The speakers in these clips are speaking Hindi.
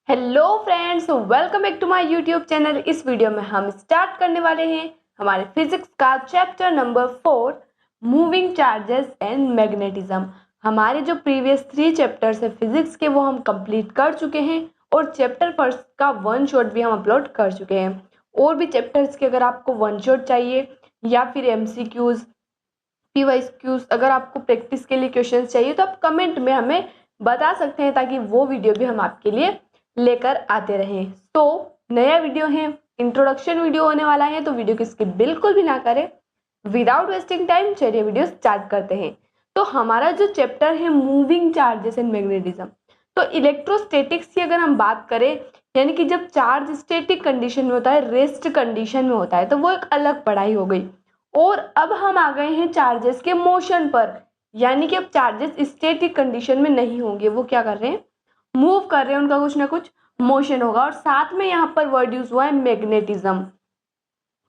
Hello friends, welcome back to my YouTube channel. इस वीडियो में हम स्टार्ट करने वाले हैं हमारे फिजिक्स का chapter number 4 moving charges and magnetism. हमारे जो प्रीवियस 3 चैप्टर्स है फिजिक्स के वो हम कंप्लीट कर चुके हैं और चैप्टर फर्स्ट का वन शॉट भी हम अपलोड कर चुके हैं। और भी चैप्टर्स के अगर आपको वन शॉट चाहिए या फिर MCQs PYQs, अगर आपको प्रैक्टिस के लिए क्वेश्चन चाहिए तो आप कमेंट में हमें बता सकते हैं ताकि वो वीडियो भी हम आपके लिए लेकर आते रहें। तो नया वीडियो है, इंट्रोडक्शन वीडियो होने वाला है, तो वीडियो को स्किप बिल्कुल भी ना करें। विदाउट वेस्टिंग टाइम चलिए वीडियो स्टार्ट करते हैं। तो हमारा जो चैप्टर है मूविंग चार्जेस एंड मैग्नेटिज्म, तो इलेक्ट्रोस्टैटिक्स की अगर हम बात करें, यानी कि जब चार्ज स्टैटिक कंडीशन में होता है, रेस्ट कंडीशन में होता है, तो वो एक अलग पढ़ाई हो गई। और अब हम आ गए हैं चार्जेस के मोशन पर, यानी कि अब चार्जेस स्टैटिक कंडीशन में नहीं होंगे, वो क्या कर रहे हैं, मूव कर रहे हैं, उनका कुछ ना कुछ मोशन होगा। और साथ में यहाँ पर वर्ड यूज हुआ है मैग्नेटिज्म।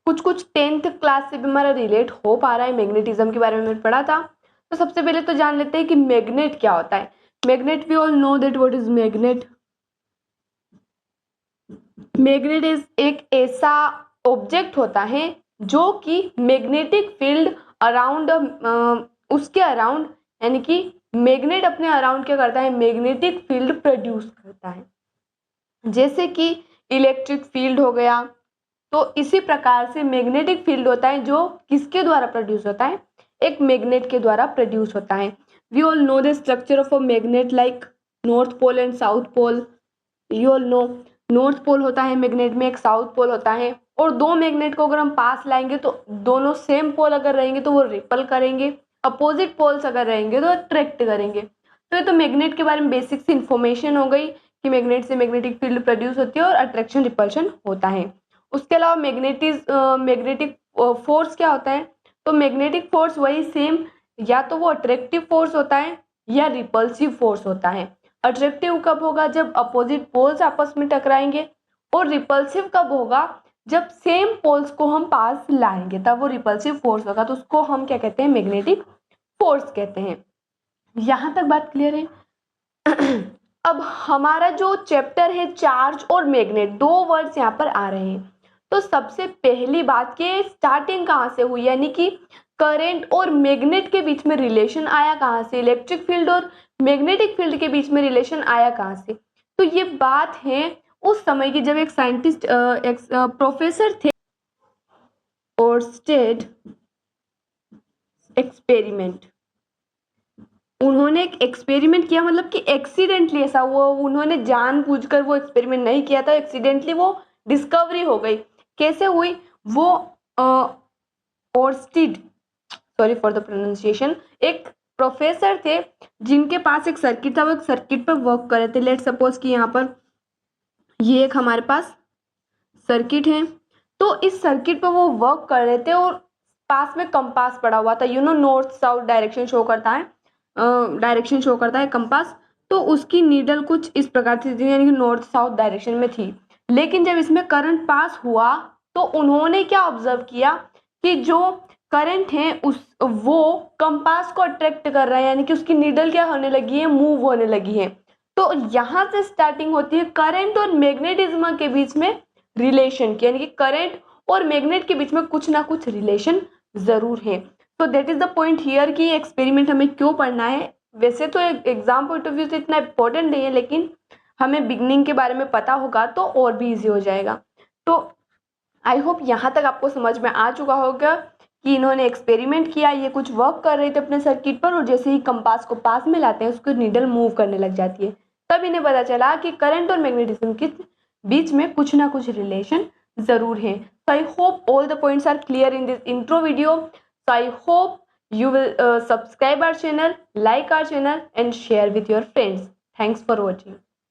कुछ कुछ 10th क्लास से भी हमारा रिलेट हो पा रहा है, मैग्नेटिज्म के बारे में मैंने पढ़ा था। तो सबसे पहले तो जान लेते हैं कि मैग्नेट क्या होता है। Magnet, we all know that what is magnet. Magnet is एक ऐसा ऑब्जेक्ट होता है जो कि मैग्नेटिक फील्ड अराउंड उसके अराउंड, यानी कि मैग्नेट अपने अराउंड क्या करता है, मैग्नेटिक फील्ड प्रोड्यूस करता है। जैसे कि इलेक्ट्रिक फील्ड हो गया, तो इसी प्रकार से मैग्नेटिक फील्ड होता है जो किसके द्वारा प्रोड्यूस होता है, एक मैग्नेट के द्वारा प्रोड्यूस होता है। We all know the structure of a magnet like north pole and south pole. You all know north pole होता है मैग्नेट में, एक साउथ पोल होता है। और दो मैग्नेट को अगर हम पास लाएंगे तो दोनों सेम पोल अगर रहेंगे तो वो रिपल करेंगे, अपोजिट पोल्स अगर रहेंगे तो अट्रैक्ट करेंगे। तो ये तो मैग्नेट के बारे में बेसिक सी इंफॉर्मेशन हो गई कि मैग्नेट से मैग्नेटिक फील्ड प्रोड्यूस होती है और अट्रैक्शन रिपल्शन होता है। उसके अलावा मैग्नेटिक फोर्स क्या होता है, तो मैग्नेटिक फोर्स वही सेम, या तो वो अट्रैक्टिव फोर्स होता है या रिपल्सिव फोर्स होता है। अट्रैक्टिव कब होगा, जब अपोजिट पोल्स आपस में टकराएंगे, और रिपल्सिव कब होगा, जब सेम पोल्स को हम पास लाएंगे, तब वो रिपल्सिव फोर्स होगा। तो उसको हम क्या कहते हैं, मैग्नेटिक फोर्स कहते हैं। यहां तक बात क्लियर है। अब हमारा जो चैप्टर है चार्ज और मैग्नेट, दो वर्ड्स यहाँ पर आ रहे हैं। तो सबसे पहली बात कि स्टार्टिंग कहाँ से हुई, यानी कि करंट और मैग्नेट के बीच में रिलेशन आया कहाँ से, इलेक्ट्रिक फील्ड और मैग्नेटिक फील्ड के बीच में रिलेशन आया कहाँ से। तो ये बात है उस समय की जब एक साइंटिस्ट प्रोफेसर थे और स्टेड एक्सपेरिमेंट, उन्होंने एक एक्सपेरिमेंट किया, मतलब कि एक्सीडेंटली ऐसा, वो उन्होंने जानबूझकर वो एक्सपेरिमेंट नहीं किया था, एक्सीडेंटली वो डिस्कवरी हो गई। कैसे हुई वो, ओर्स्टिड, सॉरी फॉर द प्रोनाउंसिएशन, एक प्रोफेसर थे जिनके पास एक सर्किट था, वो एक सर्किट पर वर्क कर रहे थे। लेट सपोज कि यहाँ पर ये एक हमारे पास सर्किट है, तो इस सर्किट पर वो वर्क कर रहे थे और पास में कंपास पड़ा हुआ था। नॉर्थ साउथ डायरेक्शन शो करता है, डायरेक्शन शो करता है कंपास। तो उसकी नीडल कुछ इस प्रकार से थी, यानी कि नॉर्थ साउथ डायरेक्शन में थी। लेकिन जब इसमें करंट पास हुआ तो उन्होंने क्या ऑब्जर्व किया कि जो करंट है उस वो कंपास को अट्रैक्ट कर रहा है, यानी कि उसकी नीडल क्या होने लगी है, मूव होने लगी है। तो यहाँ से स्टार्टिंग होती है करंट और मैग्नेटिज्म के बीच में रिलेशन की, यानी कि करंट और मैग्नेट के बीच में कुछ ना कुछ रिलेशन जरूर है। तो that is the point here कि एक्सपेरिमेंट हमें क्यों पढ़ना है। वैसे तो एग्जाम पॉइंट ऑफ व्यू से इतना इंपॉर्टेंट नहीं है, लेकिन हमें बिगनिंग के बारे में पता होगा तो और भी इजी हो जाएगा। तो आई होप यहाँ तक आपको समझ में आ चुका होगा कि इन्होंने एक्सपेरिमेंट किया, ये कुछ वर्क कर रहे थे अपने सर्किट पर, और जैसे ही कंपास को पास में लाते हैं उसको नीडल मूव करने लग जाती है। तब इन्हें पता चला कि करंट और मैग्नेटिज्म के बीच में कुछ ना कुछ रिलेशन जरूर है। So I hope all the points are clear in this intro video. So I hope you will subscribe our channel, like our channel and share with your friends. Thanks for watching.